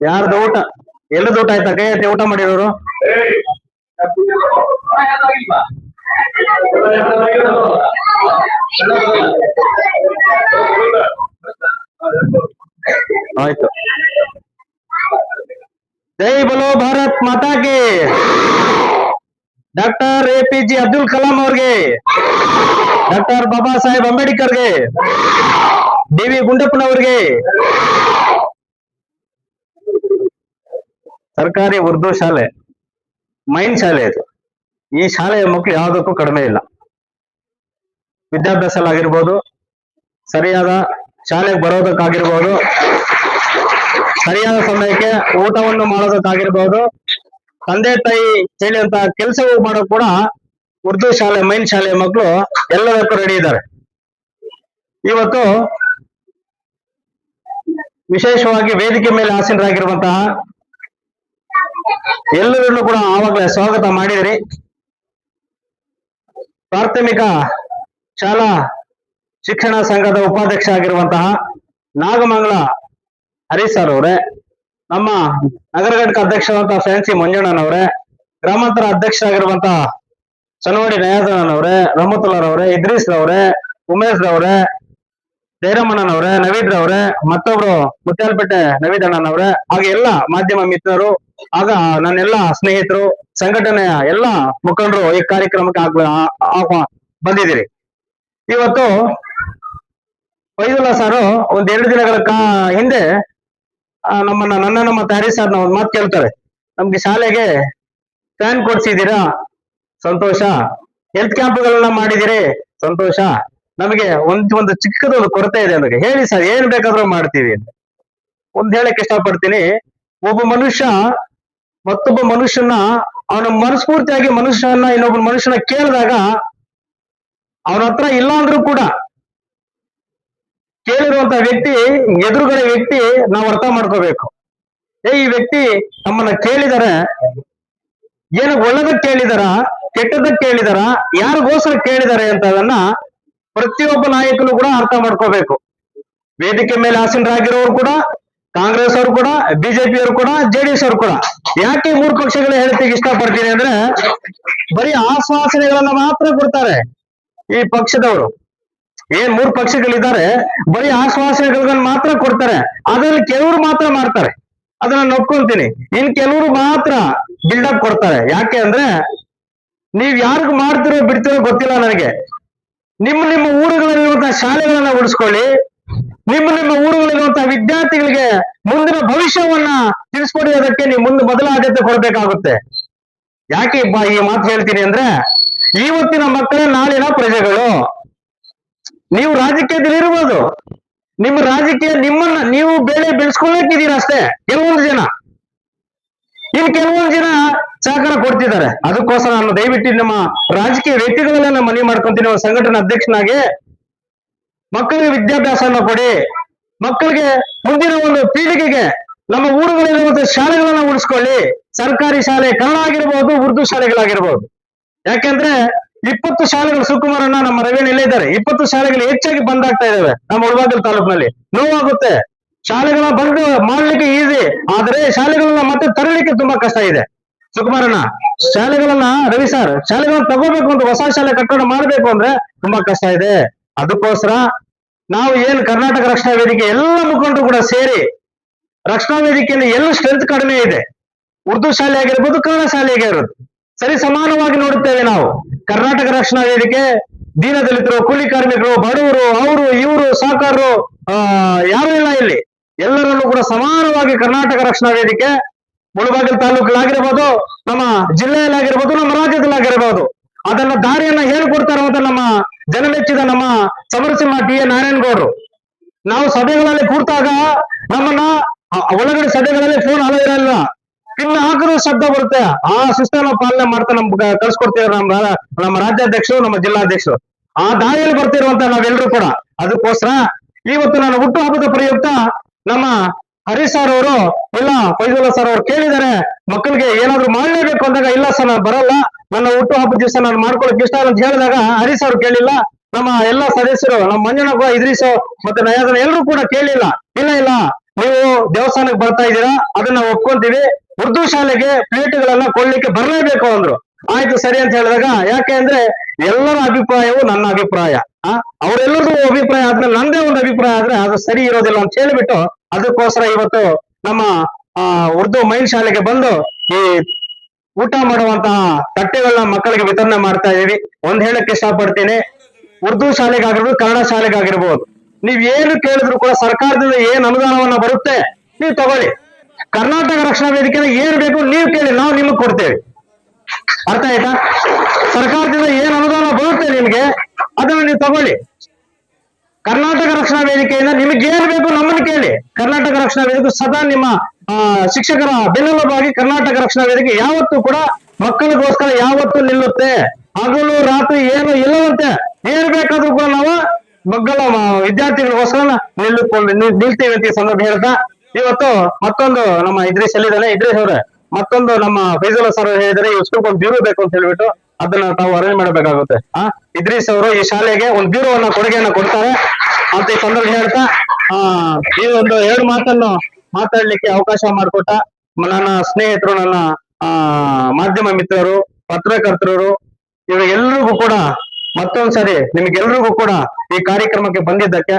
ಯಾರ್ದು ಊಟ? ಎಲ್ಲದ ಊಟ ಆಯ್ತಾ? ಕೈ ಎತ್ತಿ ಊಟ ಮಾಡಿರೋರು. ಆಯ್ತು. ಜೈ ಬಲೋ ಭಾರತ್ ಮಾತಾ ಕಿ. ಡಾಕ್ಟರ್ APJ ಅಬ್ದುಲ್ ಕಲಾಂ ಅವ್ರಿಗೆ, ಡಾಕ್ಟರ್ ಬಾಬಾ ಸಾಹೇಬ್ ಅಂಬೇಡ್ಕರ್ಗೆ, DV ಗುಂಡಪ್ಪನವ್ರಿಗೆ. ಸರ್ಕಾರಿ ಉರ್ದು ಶಾಲೆ ಮೈನ್ ಶಾಲೆ ಇದು. ಈ ಶಾಲೆಯ ಮಕ್ಕಳು ಯಾವುದಕ್ಕೂ ಕಡಿಮೆ ಇಲ್ಲ. ವಿದ್ಯಾಭ್ಯಾಸಲಾಗಿರ್ಬೋದು, ಸರಿಯಾದ ಶಾಲೆಗೆ ಬರೋದಕ್ಕಾಗಿರ್ಬೋದು, ಸರಿಯಾದ ಸಮಯಕ್ಕೆ ಊಟವನ್ನು ಮಾಡೋದಕ್ಕಾಗಿರ್ಬೋದು, ತಂದೆ ತಾಯಿ ಹೇಳಿದಂತ ಕೆಲಸವೂ ಮಾಡೋಕ್ ಕೂಡ ಉರ್ದು ಶಾಲೆ ಮೈನ್ ಶಾಲೆಯ ಮಕ್ಕಳು ಎಲ್ಲದಕ್ಕೂ ರೆಡಿ ಇದ್ದಾರೆ. ಇವತ್ತು ವಿಶೇಷವಾಗಿ ವೇದಿಕೆ ಮೇಲೆ ಆಸೀನರಾಗಿರುವಂತಹ ಎಲ್ಲರನ್ನು ಕೂಡ ಆವಾಗಲೇ ಸ್ವಾಗತ ಮಾಡಿದಿರಿ. ಪ್ರಾಥಮಿಕ ಶಾಲಾ ಶಿಕ್ಷಣ ಸಂಘದ ಉಪಾಧ್ಯಕ್ಷ ಆಗಿರುವಂತಹ ನಾಗಮಂಗಲ ಹರೀಶ್ ಅವರೇ, ನಮ್ಮ ನಗರ ಘಟಕ ಅಧ್ಯಕ್ಷರಾದಂತಹ ಫ್ಯಾನ್ಸಿ ಮಂಜಣ್ಣನವರೇ, ಗ್ರಾಮಾಂತರ ಅಧ್ಯಕ್ಷರಾಗಿರುವಂತಹ ಚನ್ನವಾಡಿ ನಯಾಜನವರೇ, ರಹಮತುಲ್ಲಾರವರೇ, ಇದ್ರೀಸ್ ರವರೇ, ಉಮೇಶ್ ರವರೇ, ಜಯರಾಮಣ್ಣನವರೇ, ನವೀದ್ ರವರೇ, ಮತ್ತೊಬ್ರು ಮುತ್ಯಾಲಪೇಟೆ ನವೀದ್ ಅಣ್ಣನವರೇ, ಹಾಗೆ ಎಲ್ಲ ಮಾಧ್ಯಮ ಮಿತ್ರರು, ಆಗ ನನ್ನೆಲ್ಲ ಸ್ನೇಹಿತರು, ಸಂಘಟನೆಯ ಎಲ್ಲ ಮುಖಂಡರು ಈ ಕಾರ್ಯಕ್ರಮಕ್ಕೆ ಬಂದಿದ್ದೀರಿ. ಇವತ್ತು ಫೈಜುಲ್ಲಾ ಸಾರು ಒಂದ್ 2 ದಿನಗಳ ಹಿಂದೆ ನನ್ನನ್ನು ಮತ್ತೆ ಹರೀಶ್ ಸರ್ನ ಒಂದ್ ಮಾತು ಕೇಳ್ತಾರೆ. ನಮ್ಗೆ ಶಾಲೆಗೆ ಫ್ಯಾನ್ ಕೊಡ್ಸಿದ್ದೀರಾ, ಸಂತೋಷ. ಹೆಲ್ತ್ ಕ್ಯಾಂಪ್ಗಳನ್ನ ಮಾಡಿದಿರಿ, ಸಂತೋಷ. ನಮಗೆ ಒಂದು ಚಿಕ್ಕದೊಂದು ಕೊರತೆ ಇದೆ ಅಂದ್ರೆ ಹೇಳಿ ಸರ್, ಏನ್ ಬೇಕಾದ್ರೂ ಮಾಡ್ತೀವಿ ಅಂತ. ಹೇಳಕ್ ಇಷ್ಟಪಡ್ತೀನಿ, ಒಬ್ಬ ಮನುಷ್ಯ ಮತ್ತೊಬ್ಬ ಮನುಷ್ಯನ ಅವನ ಮನಸ್ಫೂರ್ತಿಯಾಗಿ ಮನುಷ್ಯನ ಇನ್ನೊಬ್ಬ ಮನುಷ್ಯನ ಕೇಳಿದಾಗ ಅವನ ಹತ್ರ ಇಲ್ಲ ಅಂದ್ರೂ ಕೂಡ ಕೇಳಿರುವಂತ ವ್ಯಕ್ತಿ, ಎದುರುಗಡೆ ವ್ಯಕ್ತಿ ನಾವು ಅರ್ಥ ಮಾಡ್ಕೋಬೇಕು. ಈ ವ್ಯಕ್ತಿ ನಮ್ಮನ್ನ ಕೇಳಿದಾರೆ, ಏನು ಒಳ್ಳೇದಕ್ಕೆ ಕೇಳಿದಾರ, ಕೆಟ್ಟದಕ್ಕೆ ಕೇಳಿದಾರ, ಯಾರಿಗೋಸ್ಕರ ಕೇಳಿದಾರೆ ಅಂತ ಅದನ್ನ ಪ್ರತಿಯೊಬ್ಬ ನಾಯಕನು ಕೂಡ ಅರ್ಥ ಮಾಡ್ಕೋಬೇಕು. ವೇದಿಕೆ ಮೇಲೆ ಆಸೀನರಾಗಿರೋರು ಕೂಡ, ಕಾಂಗ್ರೆಸ್ ಅವರು ಕೂಡ, ಬಿಜೆಪಿ ಅವರು ಕೂಡ, JDS ಅವರು ಕೂಡ. ಯಾಕೆ 3 ಪಕ್ಷಗಳು ಹೇಳ್ತಿಗೆ ಇಷ್ಟಪಡ್ತೀನಿ ಅಂದ್ರೆ, ಬರೀ ಆಶ್ವಾಸನೆಗಳನ್ನ ಮಾತ್ರ ಕೊಡ್ತಾರೆ ಈ ಪಕ್ಷದವರು. ಏನ್ 3 ಪಕ್ಷಗಳಿದ್ದಾರೆ, ಬರೀ ಆಶ್ವಾಸನೆಗಳನ್ನ ಮಾತ್ರ ಕೊಡ್ತಾರೆ. ಅದ್ರಲ್ಲಿ ಕೆಲವರು ಮಾತ್ರ ಮಾಡ್ತಾರೆ, ಅದನ್ನ ನೋಡ್ಕೊಂತೀನಿ. ಇನ್ ಕೆಲವರು ಮಾತ್ರ ಬಿಲ್ಡಪ್ ಕೊಡ್ತಾರೆ. ಯಾಕೆ ಅಂದ್ರೆ, ನೀವ್ ಯಾರಿಗೂ ಮಾಡ್ತಿರೋ ಬಿಡ್ತಿರೋ ಗೊತ್ತಿಲ್ಲ ನನಗೆ. ನಿಮ್ಮ ಊರುಗಳಲ್ಲಿರುವಂತಹ ಶಾಲೆಗಳನ್ನ ಉಳಿಸ್ಕೊಳ್ಳಿ, ನಿಮ್ಮ ಊರುಗಳಲ್ಲಿರುವಂತಹ ವಿದ್ಯಾರ್ಥಿಗಳಿಗೆ ಮುಂದಿನ ಭವಿಷ್ಯವನ್ನ ತಿಳಿಸ್ಕೊಡಿ. ಅದಕ್ಕೆ ನೀವು ಮೊದಲ ಆದ್ಯತೆ ಕೊಡಬೇಕಾಗುತ್ತೆ. ಯಾಕೆ ಈ ಮಾತು ಹೇಳ್ತೀನಿ ಅಂದ್ರೆ, ಇವತ್ತಿನ ಮಕ್ಕಳೇ ನಾಳಿನ ಪ್ರಜೆಗಳು. ನೀವು ರಾಜಕೀಯದಲ್ಲಿ ಇರ್ಬೋದು, ನಿಮ್ಮ ರಾಜಕೀಯ ನಿಮ್ಮನ್ನ ನೀವು ಬೆಳೆ ಬೆಳೆಸ್ಕೊಳ್ಳಿದ್ದೀರ ಅಷ್ಟೇ ಕೆಲವೊಂದು ಜನ. ಇನ್ನು ಕೆಲವೊಂದು ಜನ ಸಹಕಾರ ಕೊಡ್ತಿದ್ದಾರೆ. ಅದಕ್ಕೋಸ್ಕರ ನಾನು ದಯವಿಟ್ಟು ನಮ್ಮ ರಾಜಕೀಯ ವ್ಯಕ್ತಿಗಳನ್ನ ಮನವಿ ಮಾಡ್ಕೊಂತೀನಿ, ಸಂಘಟನಾ ಅಧ್ಯಕ್ಷನಾಗಿ ಮಕ್ಕಳಿಗೆ ವಿದ್ಯಾಭ್ಯಾಸವನ್ನು ಕೊಡಿ. ಮಕ್ಕಳಿಗೆ ಮುಂದಿನ ಒಂದು ಪೀಳಿಗೆಗೆ ನಮ್ಮ ಊರುಗಳಲ್ಲಿರುವಂತಹ ಶಾಲೆಗಳನ್ನ ಉಳಿಸ್ಕೊಳ್ಳಿ. ಸರ್ಕಾರಿ ಶಾಲೆ ಕನ್ನಡ ಆಗಿರ್ಬೋದು, ಉರ್ದು ಶಾಲೆಗಳಾಗಿರ್ಬೋದು. ಯಾಕೆಂದ್ರೆ 20 ಶಾಲೆಗಳು ಸುಕುಮಾರಣ್ಣ ನಮ್ಮ ರವಿಯಣ್ಣ ಇಲ್ಲೇ ಇದ್ದಾರೆ. 20 ಶಾಲೆಗಳು ಹೆಚ್ಚಾಗಿ ಬಂದಾಗ್ತಾ ಇದಾವೆ ನಮ್ಮ ಮುಳಬಾಗಿಲು ತಾಲೂಕಿನಲ್ಲಿ. ನೋವಾಗುತ್ತೆ. ಶಾಲೆಗಳ ಬಂದು ಮಾಡ್ಲಿಕ್ಕೆ ಈಸಿ, ಆದ್ರೆ ಶಾಲೆಗಳನ್ನ ಮತ್ತೆ ತರಲಿಕ್ಕೆ ತುಂಬಾ ಕಷ್ಟ ಇದೆ. ಸುಕುಮಾರಣ್ಣ, ಶಾಲೆಗಳನ್ನ ರವಿ ಸರ್, ಶಾಲೆಗಳನ್ನ ತಗೋಬೇಕು ಅಂತ, ಹೊಸ ಶಾಲೆ ಕಟ್ಟಡ ಮಾಡ್ಬೇಕು ಅಂದ್ರೆ ತುಂಬಾ ಕಷ್ಟ ಇದೆ. ಅದಕ್ಕೋಸ್ಕರ ನಾವು ಏನ್ ಕರ್ನಾಟಕ ರಕ್ಷಣಾ ವೇದಿಕೆ ಎಲ್ಲ ಮುಖಂಡರು ಕೂಡ ಸೇರಿ, ರಕ್ಷಣಾ ವೇದಿಕೆಯಲ್ಲಿ ಎಲ್ಲ ಸ್ಟ್ರೆಂತ್ ಕಡಿಮೆ ಇದೆ, ಉರ್ದು ಶಾಲೆ ಆಗಿರ್ಬೋದು, ಕನ್ನಡ ಶಾಲೆ ಆಗಿರೋದು ಸರಿ ಸಮಾನವಾಗಿ ನೋಡುತ್ತೇವೆ ನಾವು. ಕರ್ನಾಟಕ ರಕ್ಷಣಾ ವೇದಿಕೆ ದೀನದಲಿತರು, ಕೂಲಿ ಕಾರ್ಮಿಕರು, ಬಡವರು, ಅವರು ಇವರು, ಸಾಕಾರರು ಯಾರು ಇಲ್ಲ ಇಲ್ಲಿ. ಎಲ್ಲರಲ್ಲೂ ಕೂಡ ಸಮಾನವಾಗಿ ಕರ್ನಾಟಕ ರಕ್ಷಣಾ ವೇದಿಕೆ ಮುಳಬಾಗಿಲು ತಾಲೂಕಲ್ಲಾಗಿರ್ಬೋದು, ನಮ್ಮ ಜಿಲ್ಲೆಯಲ್ಲಾಗಿರ್ಬೋದು, ನಮ್ಮ ರಾಜ್ಯದಲ್ಲಾಗಿರ್ಬೋದು, ಅದನ್ನ ದಾರಿಯನ್ನ ಹೇಳ್ಕೊಡ್ತಾ ಇರುವಂತ ನಮ್ಮ ಜನಮೆಚ್ಚಿದ ನಮ್ಮ ಸಮರಸಿಂಹ TA ನಾರಾಯಣಗೌಡರು. ನಾವು ಸಭೆಗಳಲ್ಲಿ ಕೂರ್ತಾಗ ನಮ್ಮನ್ನ ಒಳಗಡೆ ಸಭೆಗಳಲ್ಲಿ ಫೋನ್ ಅಲೋ ಇರಲ್ಲ, ಪಿನ್ ಹಾಕಿದ್ರು ಶಬ್ದ ಬರುತ್ತೆ. ಆ ಶಿಸ್ತನ್ನು ಪಾಲನೆ ಮಾಡ್ತಾ ನಮ್ಗೆ ಕಳ್ಸಿಕೊಡ್ತಿದ್ದಾರೆ ನಮ್ಮ ರಾಜ್ಯಾಧ್ಯಕ್ಷರು, ನಮ್ಮ ಜಿಲ್ಲಾಧ್ಯಕ್ಷರು. ಆ ದಾರಿಯಲ್ಲಿ ಬರ್ತಿರುವಂತ ನಾವೆಲ್ಲರೂ ಕೂಡ. ಅದಕ್ಕೋಸ್ಕರ ಇವತ್ತು ನಾನು ಹುಟ್ಟು ಹಬ್ಬದ ಪ್ರಯುಕ್ತ ನಮ್ಮ ಹರೀಶ್ ಸರ್ ಅವರು, ಇಲ್ಲ ಫೈಜುಲ್ಲಾ ಸರ್ ಅವರು ಕೇಳಿದ್ದಾರೆ, ಮಕ್ಕಳಿಗೆ ಏನಾದ್ರು ಮಾಡ್ಲೇಬೇಕು ಅಂದಾಗ, ಇಲ್ಲ ಸರ್ ನಾನು ಬರಲ್ಲ, ನನ್ನ ಹುಟ್ಟು ಹಬ್ಬದ ದಿವಸ ನಾನು ಮಾಡ್ಕೊಳಕ್ ಇಷ್ಟ ಅಂತ ಹೇಳಿದಾಗ ಹರೀಶ್ ಅವರು ಕೇಳಿಲ್ಲ. ನಮ್ಮ ಎಲ್ಲಾ ಸದಸ್ಯರು, ನಮ್ಮ ಮಂಜಣ್ಣ, ಇದ್ರೀಸ್ ಮತ್ತೆ ನಯಾಜನ ಎಲ್ಲರೂ ಕೂಡ ಕೇಳಿಲ್ಲ. ಇಲ್ಲ ನೀವು ದೇವಸ್ಥಾನಕ್ಕೆ ಬರ್ತಾ ಇದ್ದೀರಾ, ಅದನ್ನ ಒಪ್ಕೊಂತೀವಿ. ಉರ್ದು ಶಾಲೆಗೆ ಪ್ಲೇಟ್ಗಳನ್ನ ಕೊಡ್ಲಿಕ್ಕೆ ಬರ್ಲೇಬೇಕು ಅಂದ್ರು. ಆಯ್ತು ಸರಿ ಅಂತ ಹೇಳಿದಾಗ, ಯಾಕೆ ಅಂದ್ರೆ ಎಲ್ಲರ ಅಭಿಪ್ರಾಯವು ನನ್ನ ಅಭಿಪ್ರಾಯ, ಅವರೆಲ್ಲರೂ ಅಭಿಪ್ರಾಯ ಆದ್ಮೇಲೆ ನಂದೇ ಒಂದು ಅಭಿಪ್ರಾಯ ಆದ್ರೆ ಅದು ಸರಿ ಇರೋದಿಲ್ಲ ಅಂತ ಹೇಳಿಬಿಟ್ಟು, ಅದಕ್ಕೋಸ್ಕರ ಇವತ್ತು ನಮ್ಮ ಉರ್ದು ಮೈನ್ ಶಾಲೆಗೆ ಬಂದು ಈ ಊಟ ಮಾಡುವಂತಹ ತಟ್ಟೆಗಳನ್ನ ಮಕ್ಕಳಿಗೆ ವಿತರಣೆ ಮಾಡ್ತಾ ಇದೀವಿ. ಒಂದ್ ಹೇಳಕ್ ಇಷ್ಟಪಡ್ತೀನಿ, ಉರ್ದು ಶಾಲೆಗಾಗಿರ್ಬೋದು, ಕನ್ನಡ ಶಾಲೆಗಾಗಿರ್ಬೋದು, ನೀವ್ ಏನು ಕೇಳಿದ್ರು ಕೂಡ ಸರ್ಕಾರದಿಂದ ಏನ್ ಅನುದಾನವನ್ನ ಬರುತ್ತೆ ನೀವು ತಗೊಳ್ಳಿ. ಕರ್ನಾಟಕ ರಕ್ಷಣಾ ವೇದಿಕೆ ಏನ್ ಬೇಕು ನೀವು ಕೇಳಿ, ನಾವು ನಿಮಗ್ ಕೊಡ್ತೇವೆ. ಅರ್ಥ ಆಯ್ತಾ? ಸರ್ಕಾರದಿಂದ ಏನ್ ಅನುದಾನ ಬರುತ್ತೆ ನಿಮ್ಗೆ ಅದನ್ನ ನೀವು ತಗೊಳ್ಳಿ. ಕರ್ನಾಟಕ ರಕ್ಷಣಾ ವೇದಿಕೆಯಿಂದ ನಿಮ್ಗೆ ಏನ್ ಬೇಕು ನಮ್ಮನ್ನು ಕೇಳಿ. ಕರ್ನಾಟಕ ರಕ್ಷಣಾ ವೇದಿಕೆ ಸದಾ ನಿಮ್ಮ ಶಿಕ್ಷಕರ ಬೆನ್ನೆಲುಬಾಗಿ ಕರ್ನಾಟಕ ರಕ್ಷಣಾ ವೇದಿಕೆ ಯಾವತ್ತೂ ಕೂಡ ಮಕ್ಕಳಿಗೋಸ್ಕರ ಯಾವತ್ತೂ ನಿಲ್ಲುತ್ತೆ. ಹಗಲು ರಾತ್ರಿ ಏನು ಇಲ್ಲವಂತೆ, ಏನ್ ಬೇಕಾದ್ರೂ ಕೂಡ ನಾವು ಮಕ್ಕಳ ವಿದ್ಯಾರ್ಥಿಗಳಿಗೋಸ್ಕರ ನಿಲ್ತೀವಿ ಅಂತ ಈ ಸಂದರ್ಭ ಹೇಳ್ತಾ, ಇವತ್ತು ಮತ್ತೊಂದು ನಮ್ಮ ಇದ್ರೀಸ್ ಎಲ್ಲಿದ್ದಾನೆ, ಇದ್ರೀಸ್ ಅವ್ರೆ, ಮತ್ತೊಂದು ನಮ್ಮ ಫೈಜುಲ್ಲಾ ಸರ್ ಹೇಳಿದರೆ ಈ ಸ್ಕೂಲ್ ಒಂದು ಬ್ಯೂರೋ ಬೇಕು ಅಂತ ಹೇಳ್ಬಿಟ್ಟು ಅದನ್ನ ತಾವು ಅರೇಂಜ್ ಮಾಡಬೇಕಾಗುತ್ತೆ. ಇದ್ರೀಸ್ ಅವರು ಈ ಶಾಲೆಗೆ ಒಂದು ಬ್ಯೂರೋವನ್ನ ಕೊಡುಗೆಯನ್ನ ಕೊಡ್ತಾರೆ ಅಂತ ಈ ಸಂದರ್ಭ ಹೇಳ್ತಾ, ಈ ಒಂದು 2 ಮಾತನ್ನು ಮಾತಾಡ್ಲಿಕ್ಕೆ ಅವಕಾಶ ಮಾಡಿಕೊಟ್ಟ ನನ್ನ ಸ್ನೇಹಿತರು, ನನ್ನ ಮಾಧ್ಯಮ ಮಿತ್ರರು, ಪತ್ರಕರ್ತರು, ಇವರಿಗೆಲ್ಲರಿಗೂ ಕೂಡ ಮತ್ತೊಂದ್ಸರಿ ನಿಮ್ಗೆಲ್ರಿಗೂ ಕೂಡ ಈ ಕಾರ್ಯಕ್ರಮಕ್ಕೆ ಬಂದಿದ್ದಕ್ಕೆ